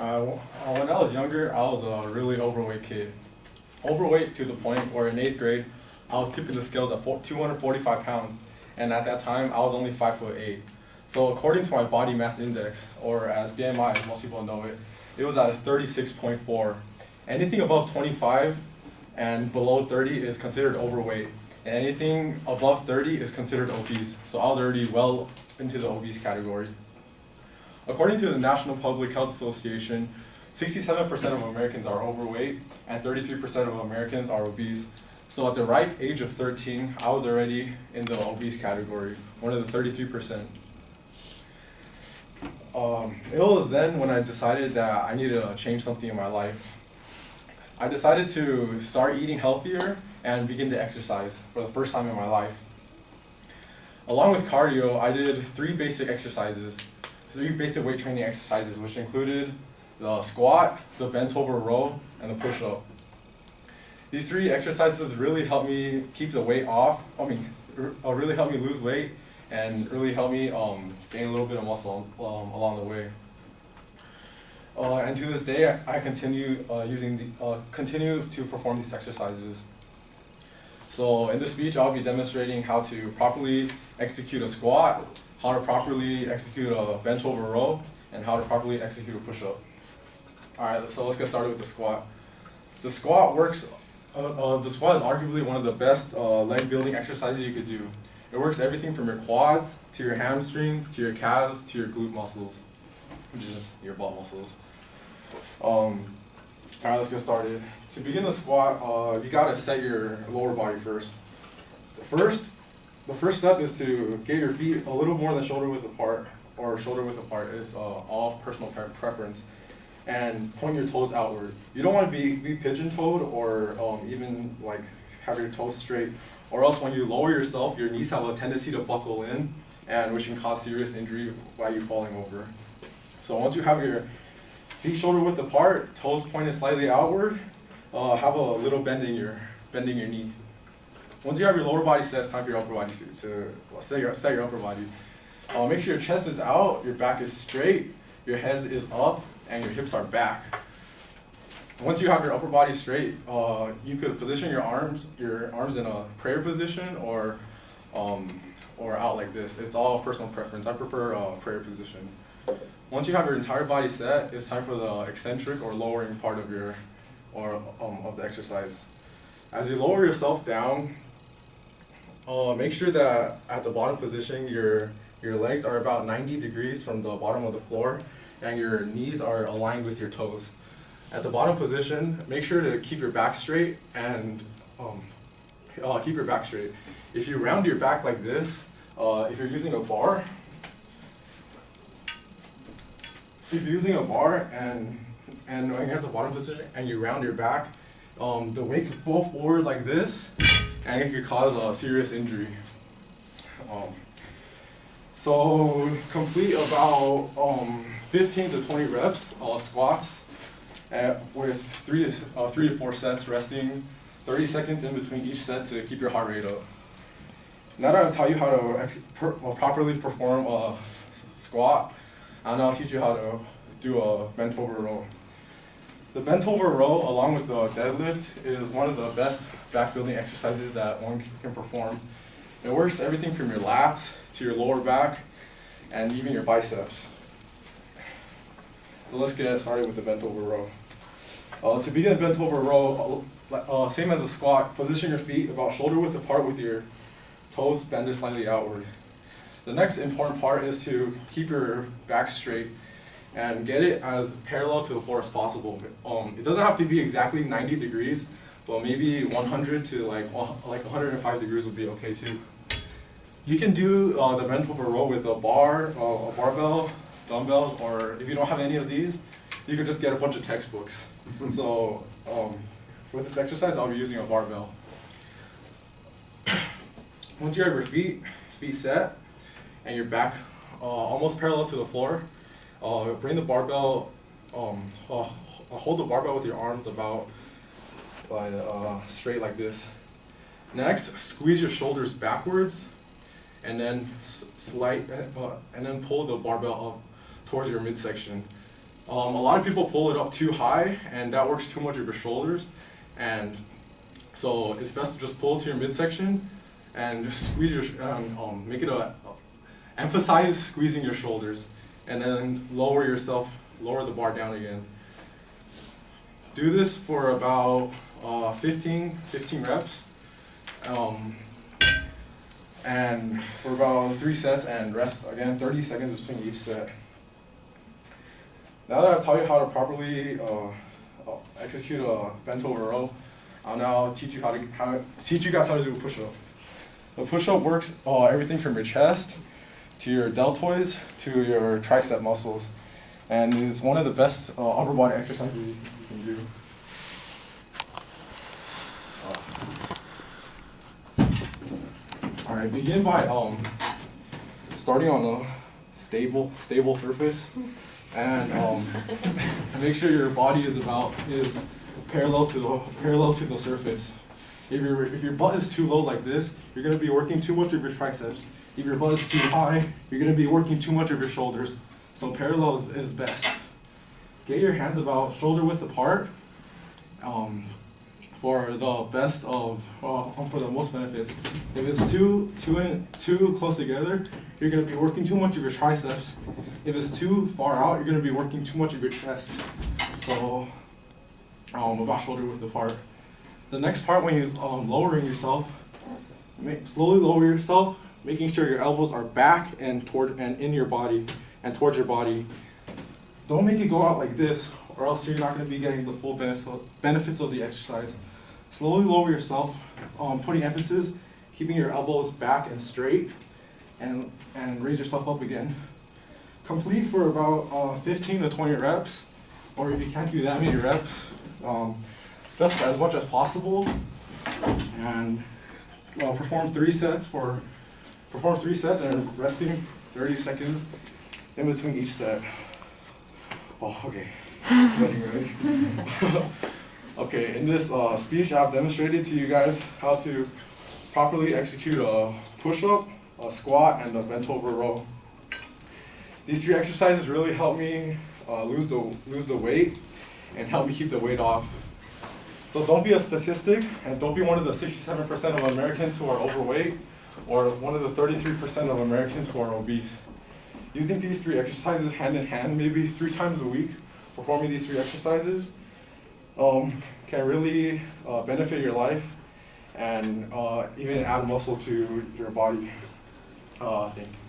When I was younger, I was a really overweight kid. Overweight to the point where in 8th grade, I was tipping the scales at 245 pounds, and at that time, I was only 5'8". So according to my body mass index, or as BMI, as most people know it, it was at 36.4. Anything above 25 and below 30 is considered overweight, and anything above 30 is considered obese. So I was already well into the obese category. According to the National Public Health Association, 67% of Americans are overweight and 33% of Americans are obese. So at the ripe age of 13, I was already in the obese category, one of the 33%. It was then when I decided that I needed to change something in my life. I decided to start eating healthier and begin to exercise for the first time in my life. Along with cardio, I did three basic weight training exercises, which included the squat, the bent over row, and the push-up. These three exercises really helped me keep the weight off, really helped me lose weight, and really helped me gain a little bit of muscle along the way. And to this day, I continue to perform these exercises. So in this speech, I'll be demonstrating how to properly execute a squat, how to properly execute a bent over row, and how to properly execute a push-up. Alright, so let's get started with the squat. The squat is arguably one of the best leg building exercises you could do. It works everything from your quads, to your hamstrings, to your calves, to your glute muscles, which is your butt muscles. Alright, let's get started. To begin the squat, you gotta set your lower body first. The first step is to get your feet a little more than shoulder width apart, or shoulder width apart. It's all personal preference. And point your toes outward. You don't want to be pigeon-toed or even like have your toes straight, or else when you lower yourself, your knees have a tendency to buckle in, and which can cause serious injury by you falling over. So once you have your feet shoulder width apart, toes pointed slightly outward, have a little bend in your knee. Once you have your lower body set, it's time for your upper body to set your upper body. Make sure your chest is out, your back is straight, your head is up, and your hips are back. Once you have your upper body straight, you could position your arms in a prayer position or out like this. It's all personal preference. I prefer a prayer position. Once you have your entire body set, it's time for the eccentric or lowering part of the exercise. As you lower yourself down, make sure that at the bottom position, your legs are about 90 degrees from the bottom of the floor, and your knees are aligned with your toes. At the bottom position, make sure to keep your back straight and keep your back straight. If you round your back like this, if you're using a bar and when you're at the bottom position and you round your back, the weight could fall forward like this, and it could cause a serious injury. So complete about 15 to 20 reps squats with 3 to 4 sets, resting 30 seconds in between each set to keep your heart rate up. Now that I've taught you how to properly perform a squat, I'll now teach you how to do a bent over row. The bent over row, along with the deadlift, is one of the best back building exercises that one can perform. It works everything from your lats to your lower back and even your biceps. So let's get started with the bent over row. To begin bent over row, same as a squat, position your feet about shoulder width apart with your toes bended slightly outward. The next important part is to keep your back straight and get it as parallel to the floor as possible. It doesn't have to be exactly 90 degrees, but maybe 100 to like 105 degrees would be okay too. You can do the bent over row with a bar, a barbell, dumbbells, or if you don't have any of these, you can just get a bunch of textbooks. So for this exercise, I'll be using a barbell. Once you have your feet set and your back almost parallel to the floor, bring the barbell, hold the barbell with your arms about straight like this. Next, squeeze your shoulders backwards, and then pull the barbell up towards your midsection. A lot of people pull it up too high, and that works too much of your shoulders. And so it's best to just pull it to your midsection and just squeeze your, make it emphasize squeezing your shoulders, and then lower the bar down again. Do this for about 15 reps, and for about 3 sets, and rest again 30 seconds between each set. Now that I've taught you how to properly execute a bent over row, I'll now teach you guys how to do a push-up. The push-up works everything from your chest to your deltoids to your tricep muscles, and is one of the best upper body exercises you can do. All right, begin by starting on a stable surface, and make sure your body is parallel to the surface. If your butt is too low like this, you're going to be working too much of your triceps. If your butt is too high, you're going to be working too much of your shoulders. So parallel is best. Get your hands about shoulder width apart for the best of for the most benefits. If it's too close together, you're going to be working too much of your triceps. If it's too far out, you're going to be working too much of your chest. So about shoulder width apart. The next part, when you lowering yourself, slowly lower yourself, making sure your elbows are back and in your body and towards your body. Don't make it go out like this, or else you're not going to be getting the full benefits of the exercise. Slowly lower yourself, putting emphasis, keeping your elbows back and straight, and raise yourself up again. Complete for about 15 to 20 reps, or if you can't do that many reps, just as much as possible, and perform 3 sets and resting 30 seconds in between each set. Oh, okay. Sweating already. Okay, in this speech, I've demonstrated to you guys how to properly execute a push-up, a squat, and a bent over row. These 3 exercises really help me lose the weight and help me keep the weight off. So don't be a statistic, and don't be one of the 67% of Americans who are overweight, or one of the 33% of Americans who are obese. Using these 3 exercises hand in hand, maybe 3 times a week, performing these 3 exercises, can really benefit your life and even add muscle to your body. Thank you.